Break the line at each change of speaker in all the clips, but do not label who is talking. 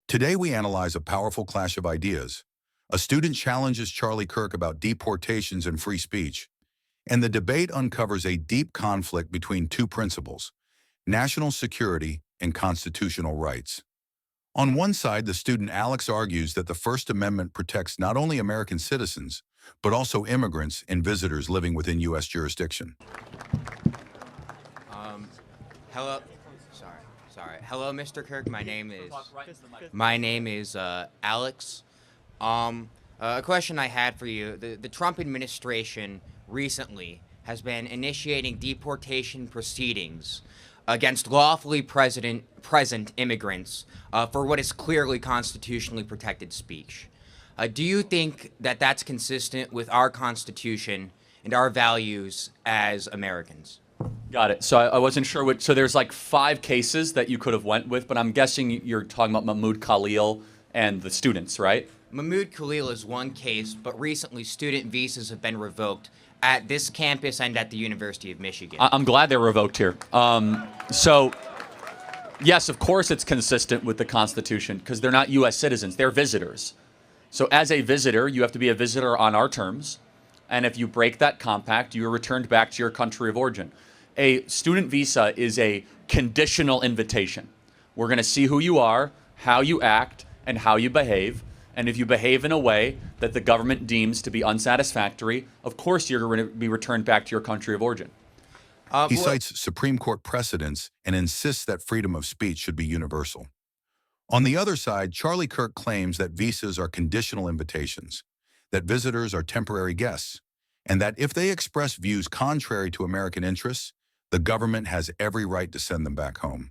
Today we analyze a powerful clash of ideas. A student challenges Charlie Kirk about deportations and free speech, and the debate uncovers a deep conflict between two principles: national security and constitutional rights. On one side, the student Alex argues that the First Amendment protects not only American citizens, but also immigrants and visitors living within U.S. jurisdiction.
Hello. Hello, Mr. Kirk. My name is Alex. A question I had for you: the Trump administration recently has been initiating deportation proceedings against lawfully present immigrants for what is clearly constitutionally protected speech. Do you think that that's consistent with our Constitution and our values as Americans?
Got it. So I wasn't sure what. So there's like 5 cases that you could have went with, but I'm guessing you're talking about Mahmoud Khalil and the students, right?
Mahmoud Khalil is one case, but recently student visas have been revoked at this campus and at the University of Michigan.
I'm glad they're revoked here. So yes, of course it's consistent with the Constitution because they're not U.S. citizens; they're visitors. So as a visitor, you have to be a visitor on our terms, and if you break that compact, you are returned back to your country of origin. A student visa is a conditional invitation. We're going to see who you are, how you act, and how you behave. And if you behave in a way that the government deems to be unsatisfactory, of course you're going to be returned back to your country of origin.
He cites Supreme Court precedents and insists that freedom of speech should be universal. On the other side, Charlie Kirk claims that visas are conditional invitations, that visitors are temporary guests, and that if they express views contrary to American interests, the government has every right to send them back home.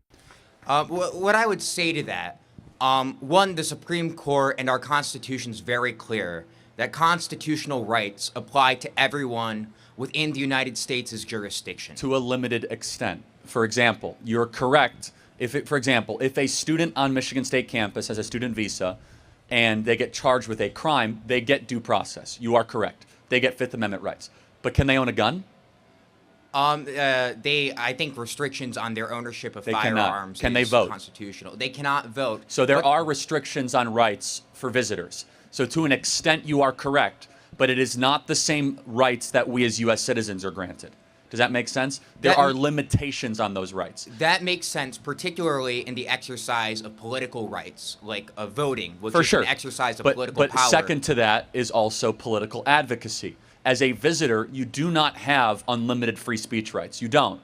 What I would say to that, one, the Supreme Court and our Constitution is very clear that constitutional rights apply to everyone within the United States' jurisdiction.
To a limited extent. For example, you're correct. If a student on Michigan State campus has a student visa and they get charged with a crime, they get due process. You are correct. They get Fifth Amendment rights. But can they own a gun?
I think restrictions on their ownership of firearms
Can they
is
vote?
constitutional. They cannot vote.
So there are restrictions on rights for visitors. So to an extent, you are correct, but it is not the same rights that we as U.S. citizens are granted. Does that make sense? There are limitations on those rights.
That makes sense, particularly in the exercise of political rights, like voting, which
For
is
sure.
an exercise of political
But
power.
second to that is also political advocacy. As a visitor, you do not have unlimited free speech rights. You don't.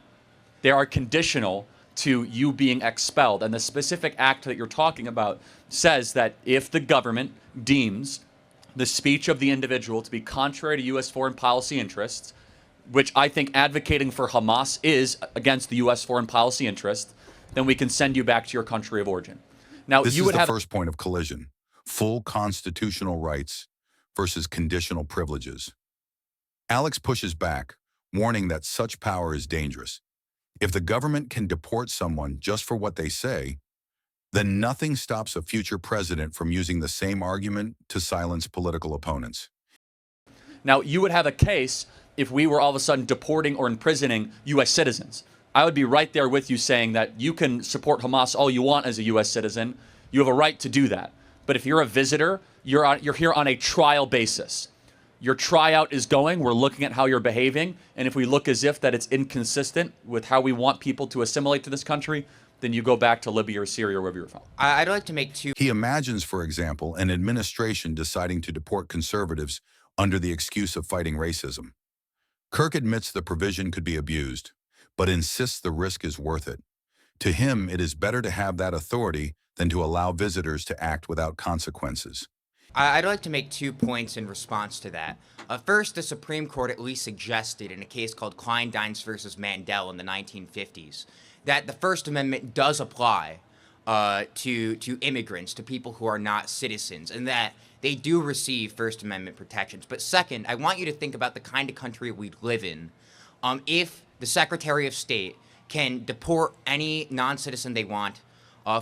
They are conditional to you being expelled. And the specific act that you're talking about says that if the government deems the speech of the individual to be contrary to U.S. foreign policy interests, which I think advocating for Hamas is against the U.S. foreign policy interest, then we can send you back to your country of origin. Now,
This
you
is
would
the
have
first point of collision: full constitutional rights versus conditional privileges. Alex pushes back, warning that such power is dangerous. If the government can deport someone just for what they say, then nothing stops a future president from using the same argument to silence political opponents.
Now, you would have a case if we were all of a sudden deporting or imprisoning U.S. citizens. I would be right there with you saying that you can support Hamas all you want as a U.S. citizen. You have a right to do that. But if you're a visitor, you're here on a trial basis. Your tryout is going. We're looking at how you're behaving. And if we look as if that it's inconsistent with how we want people to assimilate to this country, then you go back to Libya or Syria or wherever you're from.
I'd like to make two.
He imagines, for example, an administration deciding to deport conservatives under the excuse of fighting racism. Kirk admits the provision could be abused, but insists the risk is worth it. To him, it is better to have that authority than to allow visitors to act without consequences.
I'd like to make 2 points in response to that. First, the Supreme Court at least suggested in a case called Kleindienst versus Mandel in the 1950s that the First Amendment does apply to immigrants, to people who are not citizens, and that they do receive First Amendment protections. But second, I want you to think about the kind of country we live in. If the Secretary of State can deport any non-citizen they want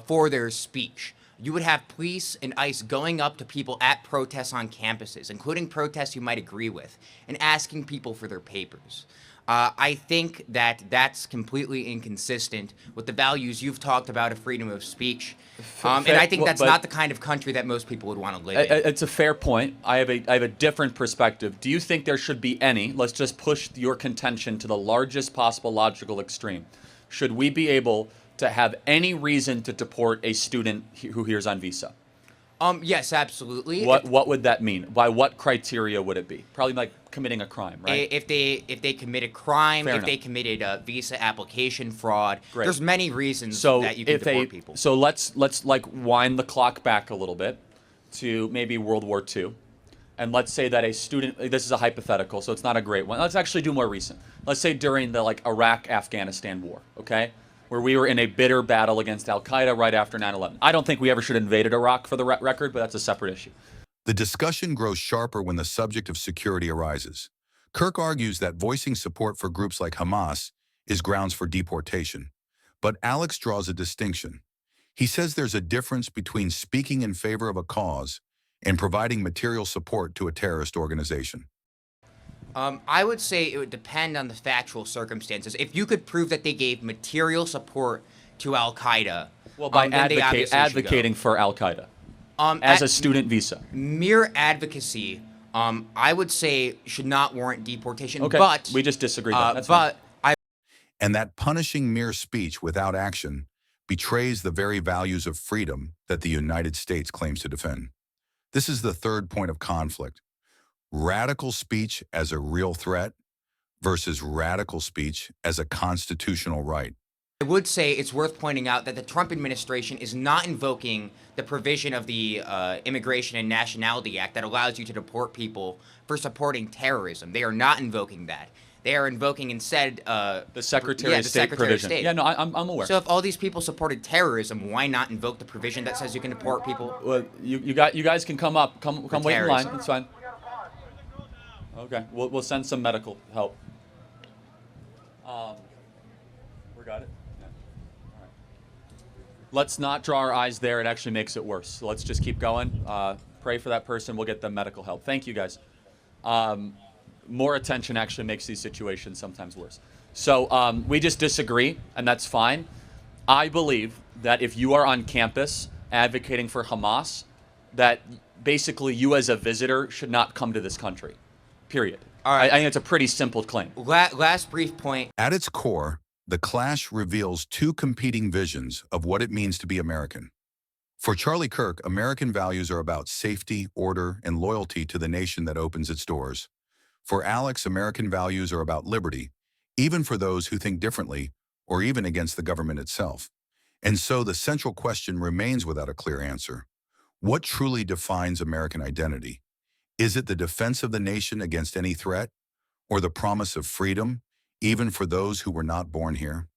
for their speech, you would have police and ICE going up to people at protests on campuses, including protests you might agree with, and asking people for their papers. I think that that's completely inconsistent with the values you've talked about of freedom of speech. And I think that's not the kind of country that most people would want to live in.
It's a fair point. I have a different perspective. Do you think there should be any? Let's just push your contention to the largest possible logical extreme. Should we be able to have any reason to deport a student who here's on visa?
Yes, absolutely.
What would that mean? By what criteria would it be? Probably like committing a crime, right?
If they commit a crime,
Fair
if they
enough.
committed a visa application fraud,
Great.
there's many reasons
So
that you can
if
deport people.
so let's like wind the clock back a little bit to maybe World War II. And let's say that a student, this is a hypothetical, so it's not a great one. Let's actually do more recent. Let's say during the like Iraq-Afghanistan war, okay? Where we were in a bitter battle against Al-Qaeda right after 9/11. I don't think we ever should have invaded Iraq for the record, but that's a separate issue.
The discussion grows sharper when the subject of security arises. Kirk argues that voicing support for groups like Hamas is grounds for deportation. But Alex draws a distinction. He says there's a difference between speaking in favor of a cause and providing material support to a terrorist organization.
I would say it would depend on the factual circumstances. If you could prove that they gave material support to Al Qaeda,
Well, by
then they obviously should go.
advocating for Al-Qaeda as a student visa.
Mere advocacy, I would say should not warrant deportation.
Okay,
But
we just disagree. That's fine.
but
And that punishing mere speech without action betrays the very values of freedom that the United States claims to defend. This is the third point of conflict. Radical speech as a real threat versus radical speech as a constitutional right.
I would say it's worth pointing out that the Trump administration is not invoking the provision of the Immigration and Nationality Act that allows you to deport people for supporting terrorism. They are not invoking that. They are invoking instead
The Secretary
yeah,
of
the
State
Secretary
provision.
Of State.
Yeah, no, I'm aware.
So if all these people supported terrorism, why not invoke the provision that says you can deport people?
Well, you guys can come up, come wait in line.
terrorism.
It's fine. Okay, we'll send some medical help. We got it. Yeah. All right. Let's not draw our eyes there. It actually makes it worse. So let's just keep going. Pray for that person. We'll get them medical help. Thank you, guys. More attention actually makes these situations sometimes worse. So we just disagree, and that's fine. I believe that if you are on campus advocating for Hamas, that basically you as a visitor should not come to this country. Period.
All right.
I think it's a pretty simple claim.
Last brief point.
At its core, the clash reveals two competing visions of what it means to be American. For Charlie Kirk, American values are about safety, order, and loyalty to the nation that opens its doors. For Alex, American values are about liberty, even for those who think differently or even against the government itself. And so the central question remains without a clear answer. What truly defines American identity? Is it the defense of the nation against any threat, or the promise of freedom, even for those who were not born here?